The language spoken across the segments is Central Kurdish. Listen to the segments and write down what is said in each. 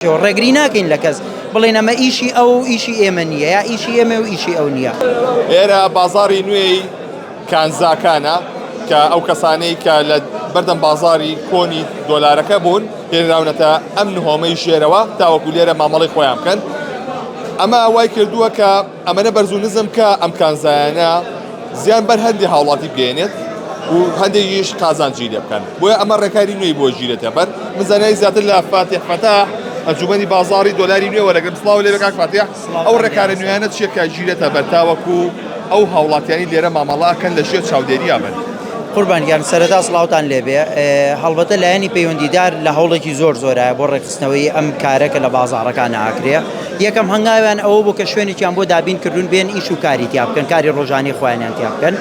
ڕێگری ناکەین لە کەس بڵێن ئەمە ئیشی ئەو ئیشی ئێمە نییە یا ئیشی ئێمە و ئیشی ئەو نییە. ئێرە بازاری نوێی کانزاکانە کە ئەو کەسانەی کە لە بەردەم بازاری کۆنی دۆلارەکە بوون هێنراونەتە ئەم نهۆمەی ژێرەوە تاوەکو لێرە مامەڵی خۆیان بکەن. ئەمە وای کردووە کە ئەمەنە بەرز و نزم کە ئەم کانزایانە زیان بەر هەندی هاوڵاتی بگەێنێت و هەندێکیش قازانجی لێ بکەن. بۆیە ئەمە ڕێکاری نوێی بۆ ژیرەتە بەر مزانایی زیاتر لە فاتح فتاح ئەنجومەنی بازاری دۆلاری نوێ وەرەگرم سڵاو لێ بکات فاتح ئەو ڕێکارە نوێیانە چیەکە ژیرەتە بەر تاوەکو ئەو هاوڵاتیانی لێرە مامەڵاکەن لە ژێر چاودێریە بن. قوربانگیان سەرەتا سڵاوتان لێبێ هەڵبەتە لایەنی پەیوەندیدار لە هەوڵێکی زۆرایە بۆ ڕێکخستنەوەی ئەم کارەکە لە بازاڕەکان ئاکرێ. یەکەم هەنگاویان ئەوە بوو کە شوێنێکیان بۆ دابین کردوون بێن ئیش و کاری تیا بکەن کاری ڕۆژانی خۆیانیان تیا بکەن.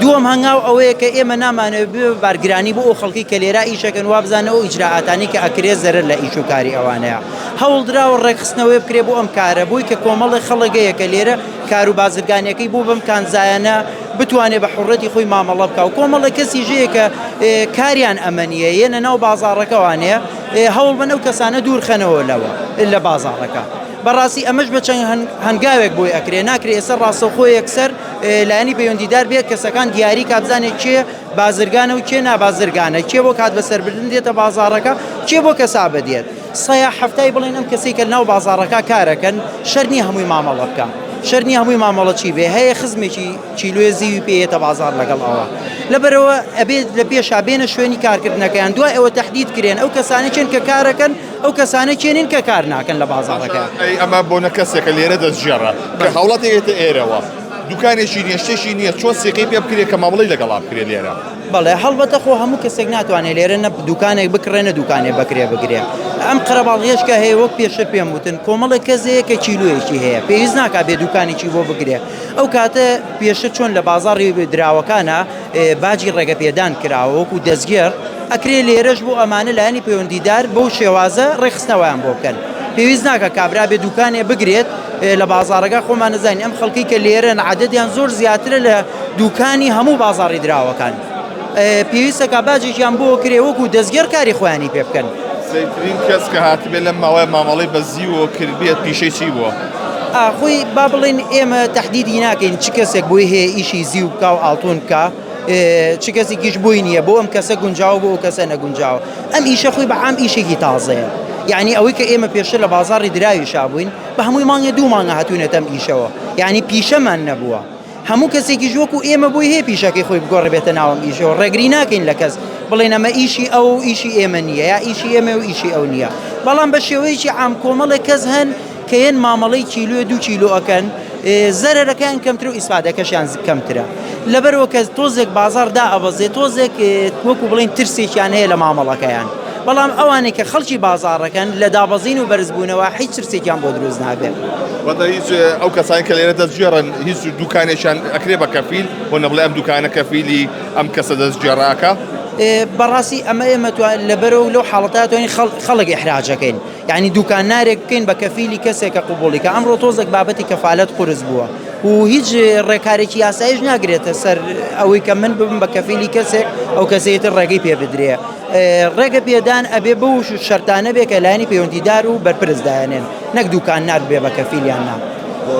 دووەم هەنگاو ئەوەیە کە ئێمە نامانەوێت بارگرانی بۆ ئەو خەڵکی کە لێرە ئیشەکەن وا بزانەوە ئیجراعاتانی کە ئەکرێ زەرەر لە ئیش و کاری ئەوانەیە. هەوڵ دراوە ڕێکخستنەوەی بکرێ بۆ ئەم کارە بووی کە کۆمەڵی خەڵکەیە کە لێرە کار و بازرگانیەکەی بوو بەم کانزایانە بتوانێت بە حوڕەتی خۆی مامەڵە بکە و کۆمەڵە کەسی ژەیە کە کاریان ئەمەنیە یەنە ناو بازاڕەکەوانەیە هەوڵ بن ئەو کەسانە دوورخەنەوە لەوە لە بازاڕەکە. بەڕاستی ئەمەش بە چەند هەنگاوێک بۆی ئەکرێ ناکرێ ئێستا ڕاستەوخۆ یەکسەر لایەنی پەیوەندیدار بێت کەسەکان دیاری کابزانێت کێ بازرگانە و کێ نابازرگانە کێ بۆ کات بەسەربردن دێتە بازاڕەکە کێ بۆ کەسا بەدێت سەیە هەفتای بڵێن ئەم کەسێک کە ناو بازاڕەکە کارەکەن شەرنی هەمووی مامەڵە بکە شەرنی هەمووی مامەڵە چی بێ هەیە خزمێکی چیلوێ زیوی پێێتە بازار لەگەڵ ئەوە لەبەرەوە ئەبێت لە پێشا بێنە شوێنی کارکردنەکەیان دوای ئەوە تەحدید کرێن ئەو کەسانە چێن کە کارەکەن ئەو کەسانە چێنین کە کار ناکەن لە بازاڕەکە. ئەمە بۆ نە کەسێکە لێرە دەستژێڕە کە هەوڵاتێتە ئێرەوە دوکانێکی نییە شتێکی نییە چۆن سێقی پێ بکرێت کە مامەڵی لەگەڵا بکرێت لێرە. بەڵێ هەڵبەتە خۆ هەموو کەسێک ناتوانێت لێرە نە دوکانێک بکڕێنە دوکانێک بکرێ ئەم قەرەباڵغێشکە هەیە وەک پێشتر پێم وتن کۆمەڵی کەسەیە کە چیلوەیەکی هەیە پێویست ناکات بێ دوکانێکی بۆ بگرێ ئەو کاتە پێشتر چۆن لە بازاڕی دراوەکانە باجی ڕێگەپێدان کراوە وەکو دەستگێر ئەکرێ لێرەش بۆ ئەمانە لایەنی پەیوەندیدار بەو شێوازە ڕێخستنەوەیان بۆ بکەن پێویست ناکە کابرا بێ دوکانێ بگرێت لە بازاڕەکە خۆمان نەزانین ئەم خەڵکی کە لێرە عەدەدیان زۆر زیاترە لە دوکانی هەموو بازاڕی دراوەکان پێویستەکە باجێکیان بۆ کرێ وەکو دەستگێر کاری خۆیانی پێ بکەن. سەیترین کەس کە هاتبێت لەم ماوەیە مامەڵی بەزیوە کردبێت پیشەی چی بووە؟ خۆی با بڵێن ئێمە تەحدیدی ناکەین چ کەسێک بۆی هەیە ئیشی زیو بکە و ئاڵتون بکە چ کەسێکیش بووی نییە بۆ ئەم کەسە گونجاو بۆ ئەو کەسە نەگونجاوە ئەم ئیشە خۆی بە عام ئیشێکی تازەیە یعنی ئەوەی کە ئێمە پێشتر لە بازاڕی دراویشا بووین بە هەمووی مانگە دوو مانگە هاتوونەتە ئەم ئیشەوە یعنی پیشەمان نەبووە هەموو کەسێکیش وەکو ئێمە بۆی هەیە پیشەکەی خۆی بگۆڕێتە ناوم ئیشەوە ڕێگری ناکەین لە کەس بڵێن ئەمە ئیشی ئەو ئیشی ئێمە نییە یا ئیشی ئێمە و ئیشی ئەو نییە بەڵام بە شێوەیەکی عام کۆمەڵێک کەس هەن کە هێن مامەڵەی کیلوە 2 کیلۆ ئەکەن زەرەرەکەیان کەمتر و ئیسپادەکەشیان کەمترە لەبەرەوە کە تۆزێک بازاردا ئەبەزێ تۆزێک وەکو بڵێن ترسێکیان هەیە لە مامەڵەکەیان بەڵام ئەوانێک کە خەڵکی بازاڕەکەن لە دابەزین و بەرزبوونەوە هیچ ترسێکیان بۆ دروست نابێت. وەدە هیچ ئەو کەسانی کە لێرە دەستگێڕن هیچ دوکانێکیان ئەکرێ بە کەفیل بۆ نەبڵێ ئەم دوکانە کەفیلی ئەم کەسە دەستگێڕاکە بەڕاستی ئەمە ئێمە لەبەرەوە لەو حاڵەتە توانین خەڵک ئیحراجەکەین یعنی دوکانارێک بکەین بە کەفیلی کەسێکە قوبوڵی کە ئەمڕۆ تۆزێک بابەتی کەفالەت قورس بووە و هیچ ڕێکارێکی یاساییش ناگرێتە سەر ئەوەی کە من ببم بە کەفیلی کەسێک ئەو کەسێتر ڕێگەی پێ بدرێ ڕێگە پێدان ئەبێ بەو شەرتانە بێ کە لایەنی پەیوەندیدار و بەرپرسدایانێن نەک دوکانار بێ بە کەفیلیان نا.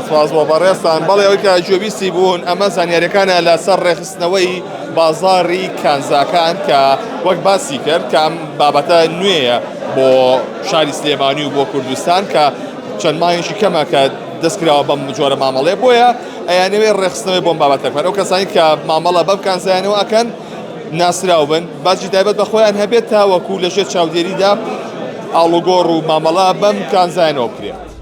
سپاس بۆ بەڕێستان بەڵێ ئەوەی کە گوێبیستی بوون ئەمە زانیاریەکانە لەسەر ڕێخستنەوەی بازاڕی کانزاکان کە وەک باسی کرد کە ئەم بابەتە نوێیە بۆ شاری سلێمانی و بۆ کوردستان کە چەند مانگێکی کەمە کە دەستکراوە بەم جۆرە مامەڵێ بۆیە ئەیانەوێ ڕێخستنەوەی بۆم بابەتەکەن ئەو کەسانی کە مامەڵە بەم کانزایانەوە ئەکەن ناسراو بن باجی تایبەت بە خۆیان هەبێت تاوەکو لەژێر چاودێریدا ئاڵوگۆڕ و مامەڵە بەم کانزایانەوە بکرێت.